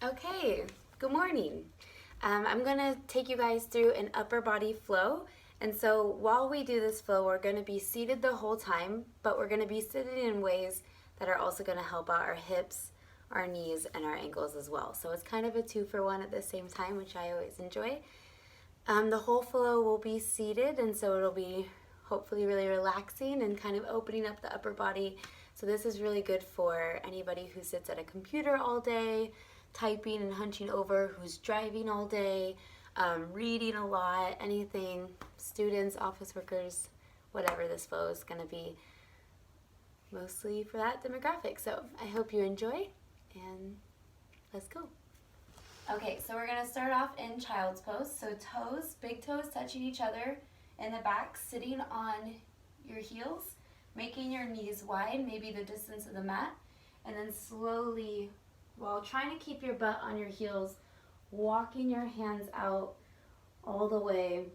Okay, good morning. I'm going to take you guys through an upper body flow. And so while we do this flow, we're going to be seated the whole time, but we're going to be seated in ways that are also going to help out our hips, our knees, and our ankles as well. So it's kind of a 2-for-1 at the same time, which I always enjoy. The whole flow will be seated, and so it'll be hopefully really relaxing and kind of opening up the upper body. So this is really good for anybody who sits at a computer all day, typing and hunching over, who's driving all day, reading a lot, anything, students, office workers, whatever. This flow is going to be mostly for that demographic. So I hope you enjoy, and let's go. Okay, so we're going to start off in child's pose. So toes, big toes touching each other in the back, sitting on your heels, making your knees wide, maybe the distance of the mat, and then slowly, while trying to keep your butt on your heels, walking your hands out all the way,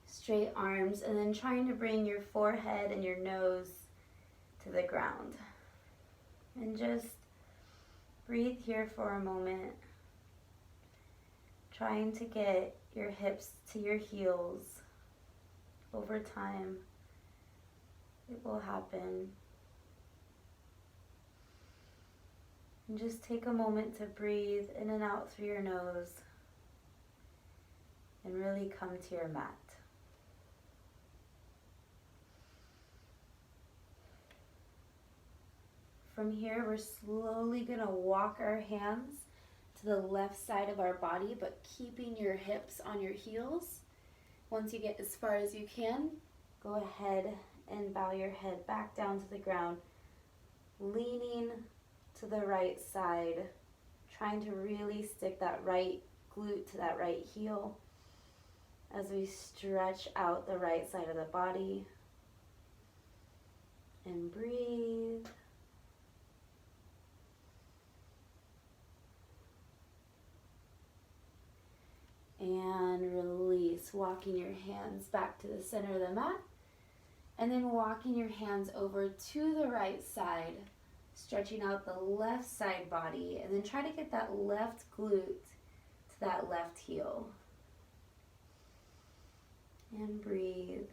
straight arms, and then trying to bring your forehead and your nose to the ground. And just breathe here for a moment, trying to get your hips to your heels. Over time, it will happen. And just take a moment to breathe in and out through your nose and really come to your mat. From here, we're slowly going to walk our hands to the left side of our body, but keeping your hips on your heels. Once you get as far as you can, go ahead and bow your head back down to the ground, leaning to the right side, trying to really stick that right glute to that right heel as we stretch out the right side of the body. And breathe. And release, walking your hands back to the center of the mat, and then walking your hands over to the right side, stretching out the left side body, and then try to get that left glute to that left heel. And breathe.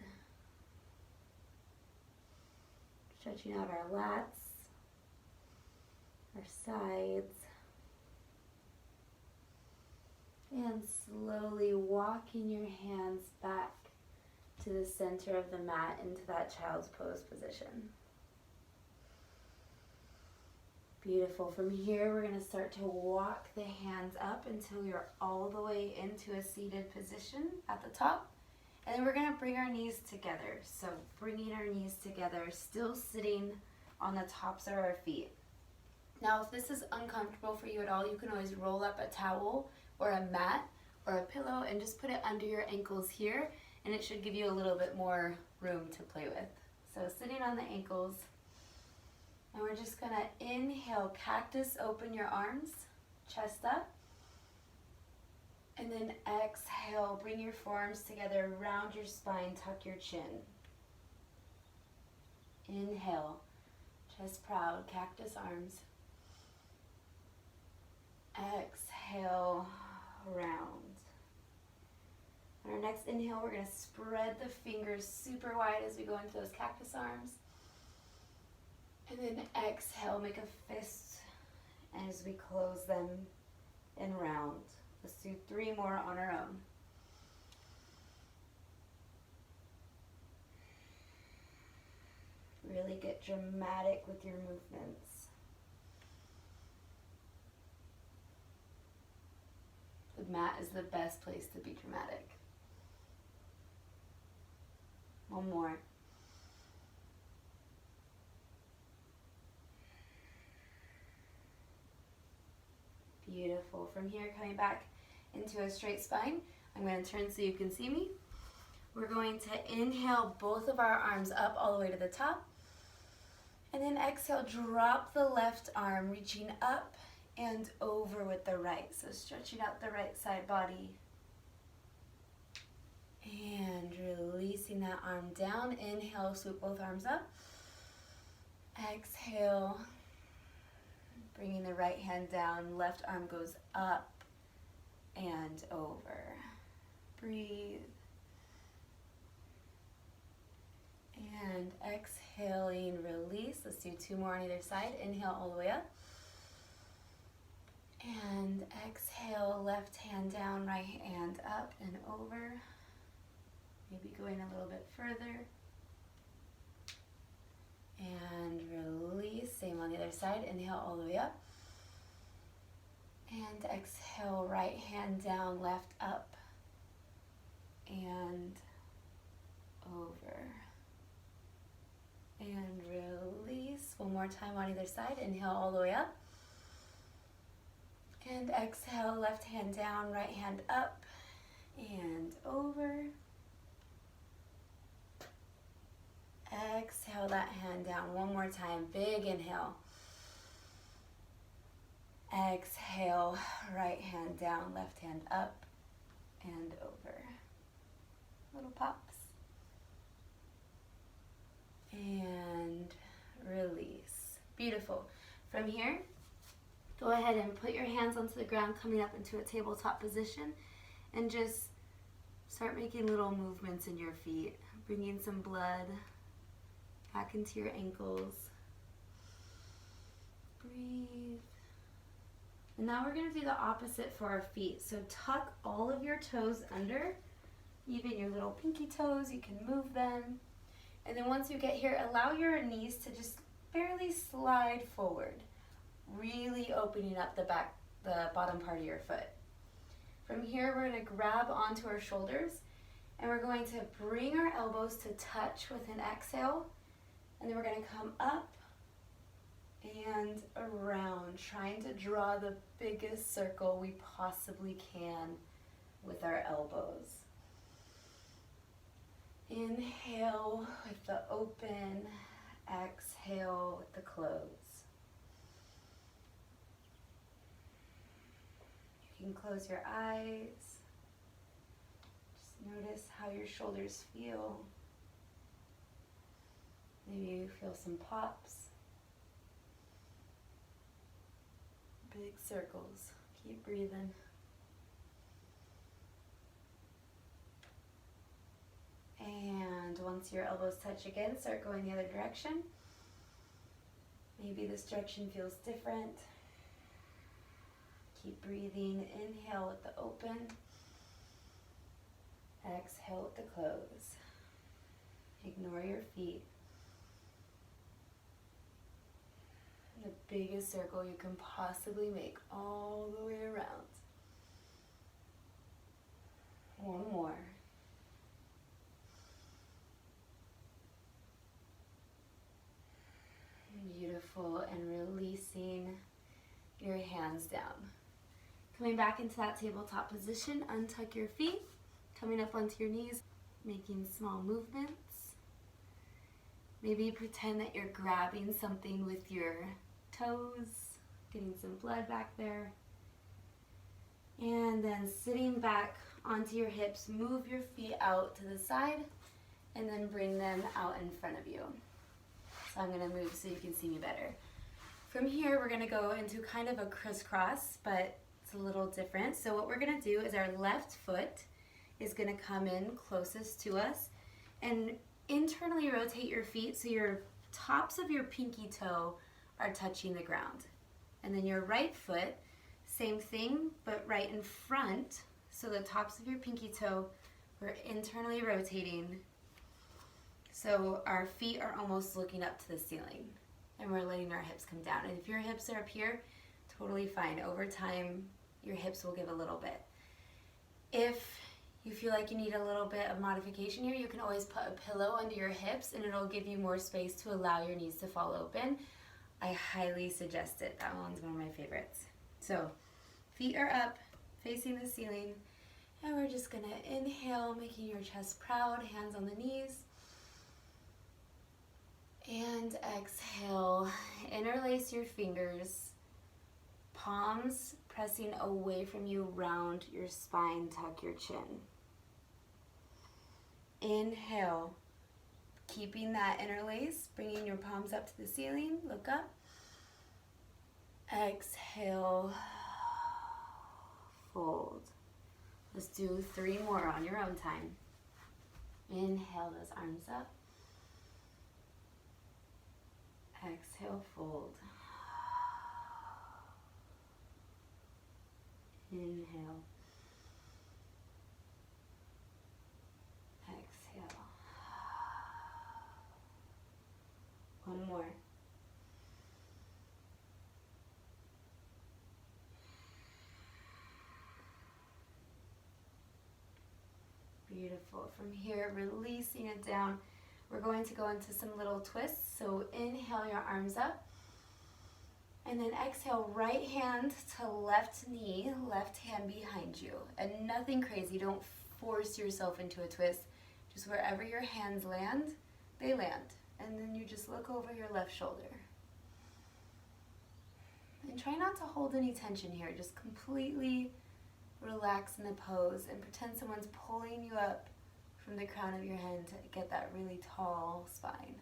Stretching out our lats, our sides, and slowly walking your hands back to the center of the mat into that child's pose position. Beautiful. From here, we're going to start to walk the hands up until you're all the way into a seated position at the top. And then we're going to bring our knees together. So bringing our knees together, still sitting on the tops of our feet. Now, if this is uncomfortable for you at all, you can always roll up a towel or a mat or a pillow and just put it under your ankles here, and it should give you a little bit more room to play with. So sitting on the ankles, and we're just gonna inhale, cactus, open your arms, chest up, and then exhale, bring your forearms together, round your spine, tuck your chin. Inhale, chest proud, cactus arms. Exhale, round. On our next inhale, we're going to spread the fingers super wide as we go into those cactus arms. And then exhale, make a fist as we close them and round. Let's do 3 more on our own. Really get dramatic with your movements. The mat is the best place to be dramatic. 1 more. Beautiful. From here, coming back into a straight spine, I'm going to turn so you can see me. We're going to inhale both of our arms up all the way to the top. And then exhale, drop the left arm, reaching up and over with the right. So stretching out the right side body. And releasing that arm down. Inhale, swoop both arms up. Exhale, Bringing the right hand down, left arm goes up and over. Breathe. And exhaling, release. Let's do 2 more on either side. Inhale all the way up. And exhale, left hand down, right hand up and over. Maybe going a little bit further. And release. Same on the other side. Inhale all the way up. And exhale, right hand down, left up and over. And release. One more time on either side. Inhale all the way up. And exhale, left hand down, right hand up and over. Exhale that hand down. One more time. Big inhale. Exhale, right hand down, left hand up and over. Little pops. And release. Beautiful. From here, go ahead and put your hands onto the ground, coming up into a tabletop position, and just start making little movements in your feet, bringing some blood back into your ankles. Breathe. And now we're going to do the opposite for our feet. So tuck all of your toes under, even your little pinky toes, you can move them. And then once you get here, allow your knees to just barely slide forward, really opening up the bottom part of your foot. From here, we're going to grab onto our shoulders, and we're going to bring our elbows to touch with an exhale, and then we're going to come up and around, trying to draw the biggest circle we possibly can with our elbows. Inhale with the open, exhale with the close. You can close your eyes. Just notice how your shoulders feel. Maybe you feel some pops. Big circles. Keep breathing. And once your elbows touch again, start going the other direction. Maybe this direction feels different. Keep breathing. Inhale with the open. Exhale with the close. Ignore your feet. The biggest circle you can possibly make all the way around. One more. Beautiful. And releasing your hands down. Coming back into that tabletop position, untuck your feet, coming up onto your knees, making small movements. Maybe pretend that you're grabbing something with your toes, getting some blood back there. And then sitting back onto your hips, move your feet out to the side and then bring them out in front of you. So I'm gonna move so you can see me better. From here, we're gonna go into kind of a crisscross, but it's a little different. So what we're gonna do is our left foot is gonna come in closest to us and internally rotate your feet so your tops of your pinky toe are touching the ground. And then your right foot, same thing, but right in front, so the tops of your pinky toe, we're internally rotating. So our feet are almost looking up to the ceiling, and we're letting our hips come down. And if your hips are up here, totally fine. Over time, your hips will give a little bit. If you feel like you need a little bit of modification here, you can always put a pillow under your hips and it'll give you more space to allow your knees to fall open. I highly suggest it. That one's one of my favorites. So feet are up, facing the ceiling, and we're just gonna inhale, making your chest proud, hands on the knees. And exhale, interlace your fingers, palms pressing away from you, round your spine, tuck your chin. Inhale, keeping that interlace, bringing your palms up to the ceiling, look up. Exhale, fold. Let's do 3 more on your own time. Inhale those arms up. Exhale, fold. Inhale. Exhale. One more. Beautiful. From here, releasing it down, we're going to go into some little twists. So inhale your arms up. And then exhale, right hand to left knee, left hand behind you. And nothing crazy, don't force yourself into a twist. Just wherever your hands land, they land. And then you just look over your left shoulder. And try not to hold any tension here. Just completely relax in the pose and pretend someone's pulling you up from the crown of your head to get that really tall spine.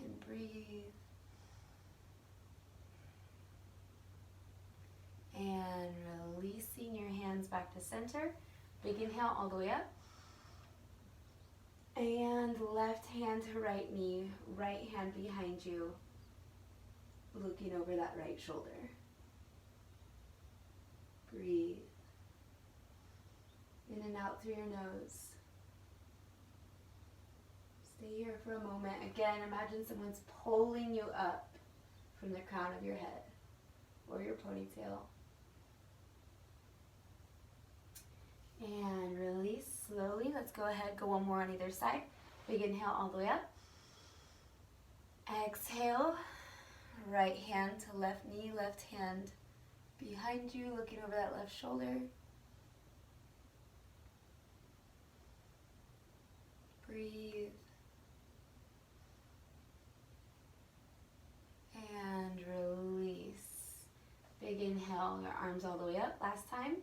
And breathe. And releasing your hands back to center. Big inhale all the way up. And left hand to right knee, right hand behind you, looking over that right shoulder. Breathe. In and out through your nose. Stay here for a moment. Again, imagine someone's pulling you up from the crown of your head or your ponytail. And release slowly. Let's go ahead, go one more on either side. Big inhale all the way up. Exhale, right hand to left knee, left hand behind you, looking over that left shoulder. Breathe. And release. Big inhale, your arms all the way up. Last time.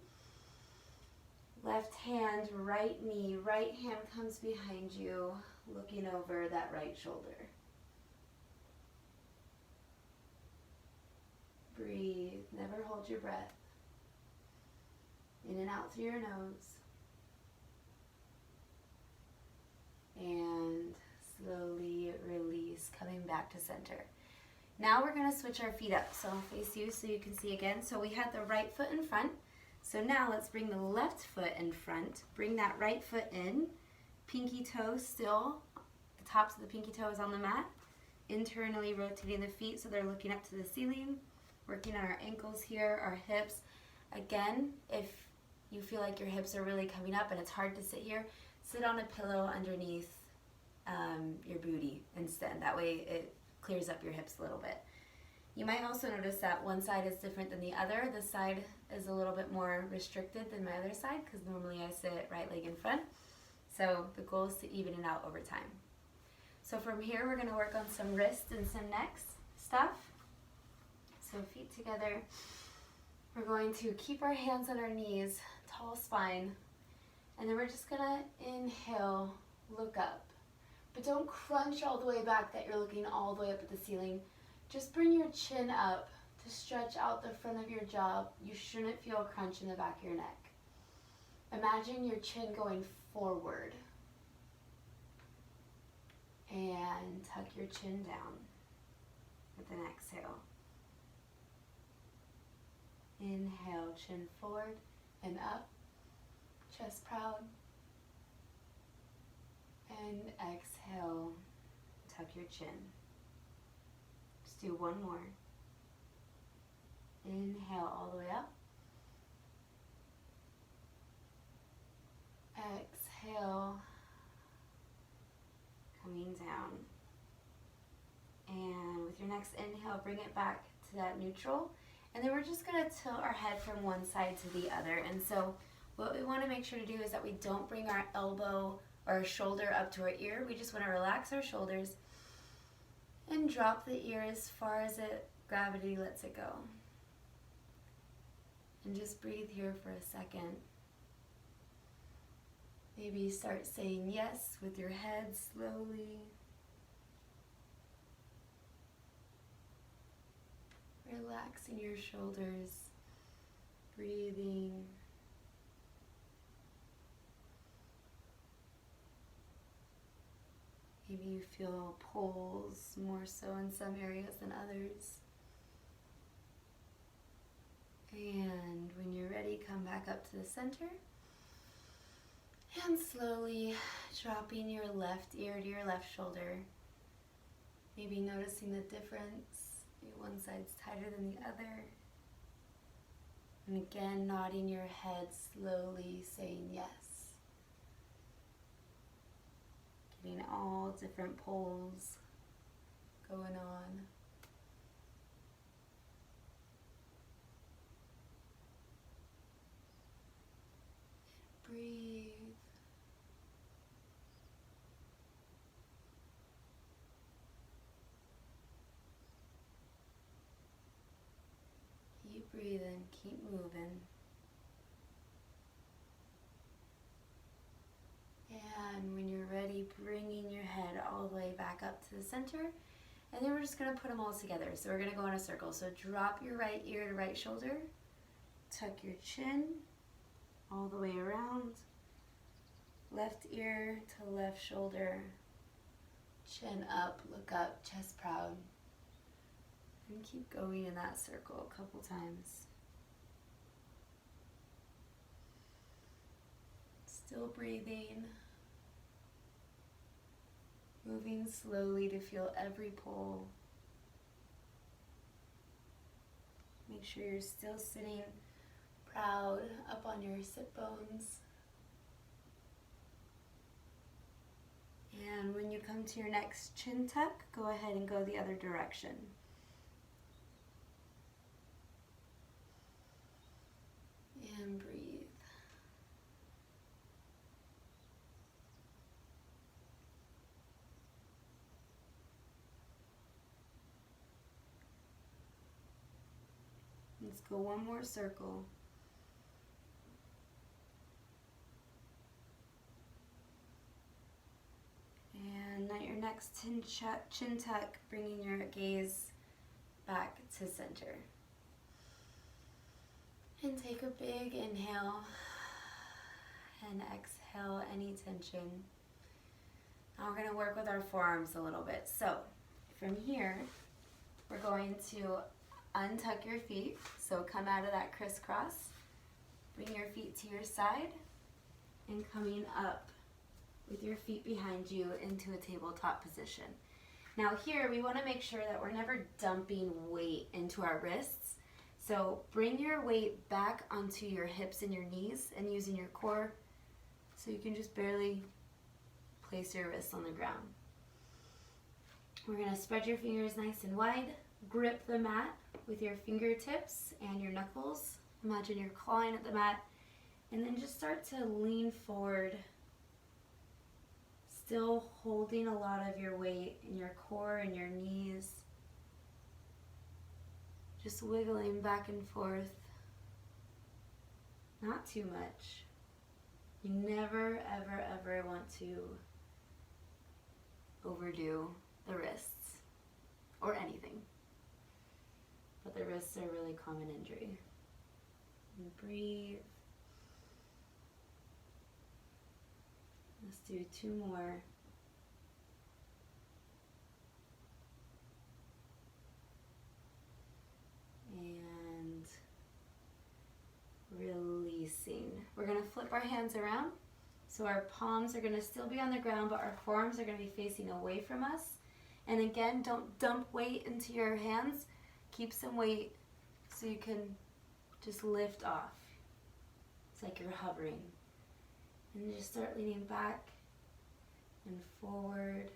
Left hand, right knee, right hand comes behind you, looking over that right shoulder. Breathe, never hold your breath. In and out through your nose. And slowly release, coming back to center. Now we're going to switch our feet up. So I'll face you so you can see again. So we had the right foot in front. So now let's bring the left foot in front. Bring that right foot in. Pinky toe still. The tops of the pinky toe is on the mat. Internally rotating the feet so they're looking up to the ceiling. Working on our ankles here, our hips. Again, if you feel like your hips are really coming up and it's hard to sit here, sit on a pillow underneath your booty instead. That way it clears up your hips a little bit. You might also notice that one side is different than the other. This side is a little bit more restricted than my other side because normally I sit right leg in front. So the goal is to even it out over time. So from here we're going to work on some wrist and some neck stuff. So feet together. We're going to keep our hands on our knees, tall spine, and then we're just going to inhale, look up. But don't crunch all the way back that you're looking all the way up at the ceiling. Just bring your chin up to stretch out the front of your jaw. You shouldn't feel a crunch in the back of your neck. Imagine your chin going forward. And tuck your chin down with an exhale. Inhale, chin forward and up, chest proud. And exhale, tuck your chin. Let's do one more. Inhale all the way up. Exhale, coming down. And with your next inhale, bring it back to that neutral. And then we're just going to tilt our head from one side to the other. And so what we want to make sure to do is that we don't bring our elbow or our shoulder up to our ear. We just want to relax our shoulders and drop the ear as far as gravity lets it go. And just breathe here for a second. Maybe start saying yes with your head slowly. Relaxing your shoulders, breathing. Maybe you feel pulls more so in some areas than others. And when you're ready, come back up to the center. And slowly dropping your left ear to your left shoulder. Maybe noticing the difference. Maybe one side's tighter than the other. And again, nodding your head slowly, saying yes. Getting all different pulls going on. Breathe. Keep breathing, keep moving. And when you're ready, bringing your head all the way back up to the center. And then we're just going to put them all together. So we're going to go in a circle. So drop your right ear to right shoulder. Tuck your chin all the way around. Left ear to left shoulder. Chin up, look up, chest proud. And keep going in that circle a couple times. Still breathing. Moving slowly to feel every pull. Make sure you're still sitting proud up on your sit bones. And when you come to your next chin tuck, go ahead and go the other direction. And breathe. Let's go one more circle. And at your next chin tuck, bringing your gaze back to center. And take a big inhale and exhale any tension. Now we're going to work with our forearms a little bit. So from here, we're going to untuck your feet. So come out of that crisscross. Bring your feet to your side and coming up with your feet behind you into a tabletop position. Now here we want to make sure that we're never dumping weight into our wrists. So bring your weight back onto your hips and your knees and using your core so you can just barely place your wrists on the ground. We're going to spread your fingers nice and wide. Grip the mat with your fingertips and your knuckles. Imagine you're clawing at the mat. And then just start to lean forward, still holding a lot of your weight in your core and your knees. Just wiggling back and forth. Not too much. You never, ever, ever want to overdo the wrists or anything. But the wrists are a really common injury. And breathe. Let's do 2 more. And releasing. We're going to flip our hands around. So our palms are going to still be on the ground, but our forearms are going to be facing away from us. And again, don't dump weight into your hands. Keep some weight so you can just lift off. It's like you're hovering. And just start leaning back and forward,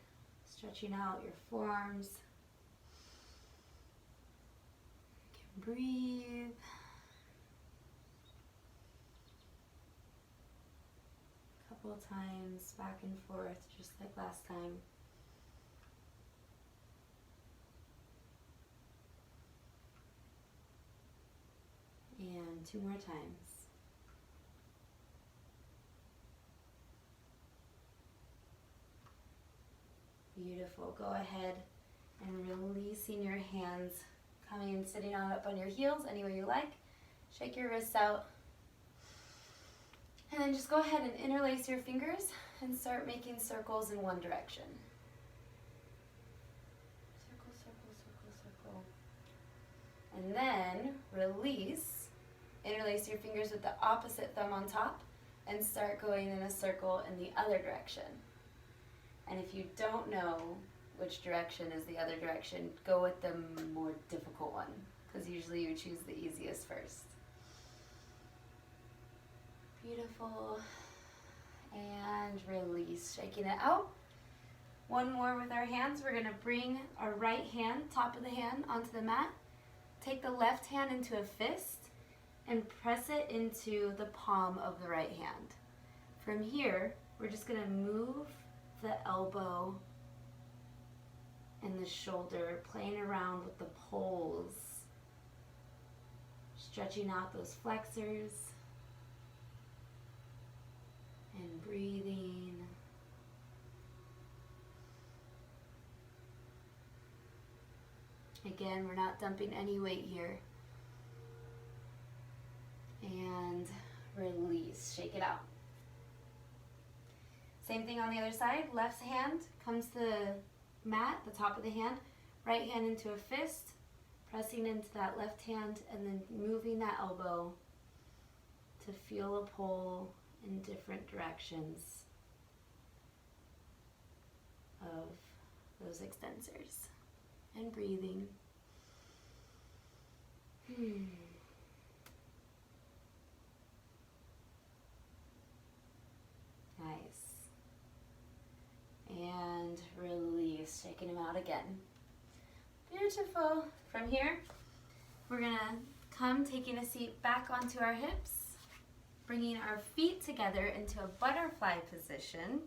stretching out your forearms. You can breathe. A couple of times back and forth, just like last time. And 2 more times. Beautiful. Go ahead and releasing your hands Coming and sitting on up on your heels any way you like. Shake your wrists out. And then just go ahead and interlace your fingers and start making circles in one direction. Circle, circle, circle, circle. And then release. Interlace your fingers with the opposite thumb on top and start going in a circle in the other direction. And if you don't know which direction is the other direction, go with the more difficult one, because usually you choose the easiest first. Beautiful. And release, shaking it out. One more with our hands. We're going to bring our right hand, top of the hand, onto the mat. Take the left hand into a fist and press it into the palm of the right hand. From here, we're just going to move the elbow and the shoulder, playing around with the poles, stretching out those flexors and breathing. Again, we're not dumping any weight here. And release, shake it out. Same thing on the other side. Left hand comes to the mat, the top of the hand. Right hand into a fist, pressing into that left hand, and then moving that elbow to feel a pull in different directions of those extensors. And breathing. Nice. And release, shaking them out again. Beautiful. From here, we're gonna come taking a seat back onto our hips, bringing our feet together into a butterfly position.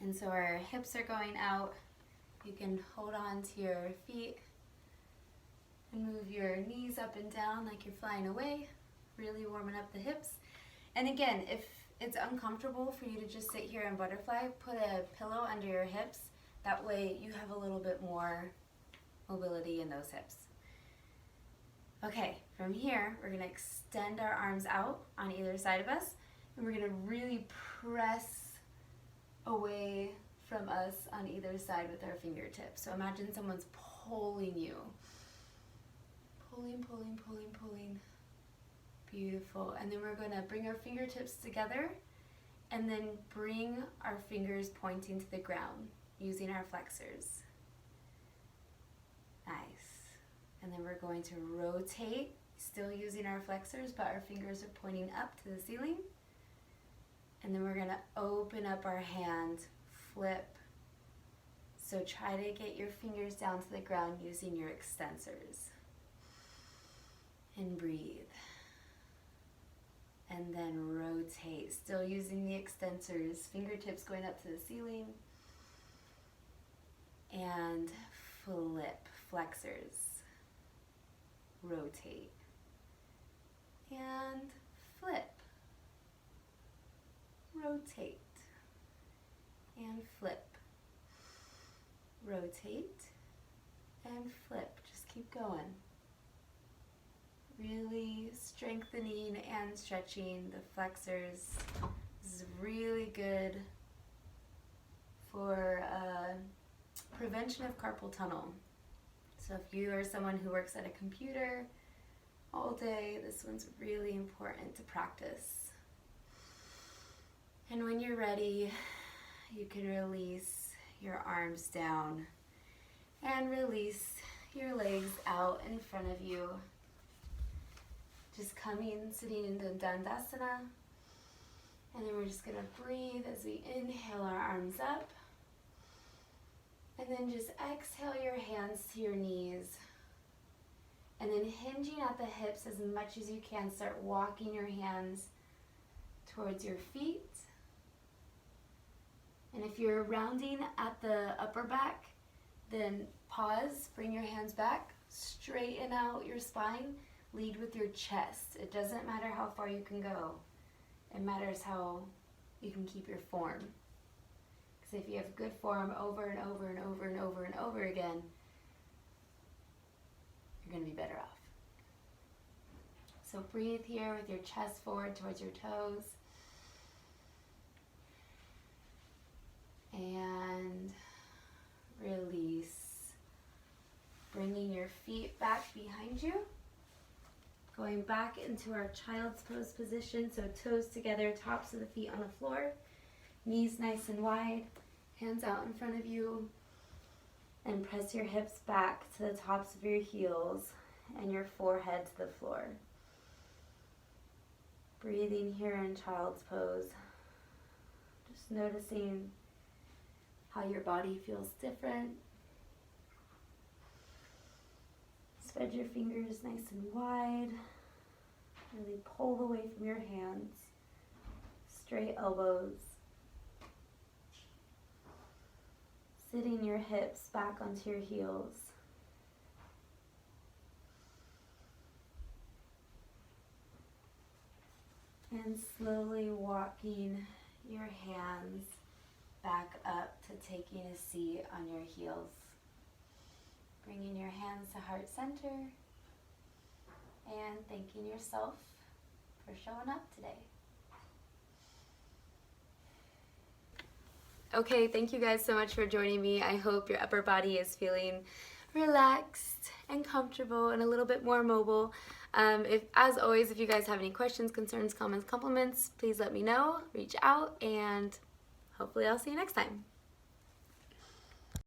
And so our hips are going out. You can hold on to your feet and move your knees up and down like you're flying away, really warming up the hips. And again, if it's uncomfortable for you to just sit here in butterfly, put a pillow under your hips. That way you have a little bit more mobility in those hips. Okay, from here, we're gonna extend our arms out on either side of us, and we're gonna really press away from us on either side with our fingertips. So imagine someone's pulling you. Pulling, pulling, pulling, pulling. Beautiful. And then we're going to bring our fingertips together and then bring our fingers pointing to the ground using our flexors. Nice. And then we're going to rotate, still using our flexors, but our fingers are pointing up to the ceiling. And then we're going to open up our hand, flip. So try to get your fingers down to the ground using your extensors. And breathe. And then rotate, still using the extensors, fingertips going up to the ceiling. And flip, flexors. Rotate. And flip. Rotate. And flip. Rotate. And flip. Just keep going. Really strengthening and stretching the flexors. This is really good for prevention of carpal tunnel. So if you are someone who works at a computer all day, this one's really important to practice. And when you're ready, you can release your arms down and release your legs out in front of you. Just coming, sitting into Dandasana. And then we're just gonna breathe as we inhale our arms up. And then just exhale your hands to your knees. And then hinging at the hips as much as you can, start walking your hands towards your feet. And if you're rounding at the upper back, then pause, bring your hands back, straighten out your spine, lead with your chest. It doesn't matter how far you can go. It matters how you can keep your form. Because if you have good form over and over and over and over and over again, going to be better off. So breathe here with your chest forward towards your toes. And release. Bringing your feet back behind you. Going back into our child's pose position. So toes together, tops of the feet on the floor. Knees nice and wide. Hands out in front of you. And press your hips back to the tops of your heels and your forehead to the floor. Breathing here in child's pose. Just noticing how your body feels different. Spread your fingers nice and wide. Really pull away from your hands. Straight elbows. Sitting your hips back onto your heels. And slowly walking your hands back up to taking a seat on your heels. Bringing your hands to heart center and thanking yourself for showing up today. Okay, thank you guys so much for joining me. I hope your upper body is feeling relaxed and comfortable and a little bit more mobile. As always, if you guys have any questions, concerns, comments, compliments, please let me know, reach out, and hopefully I'll see you next time.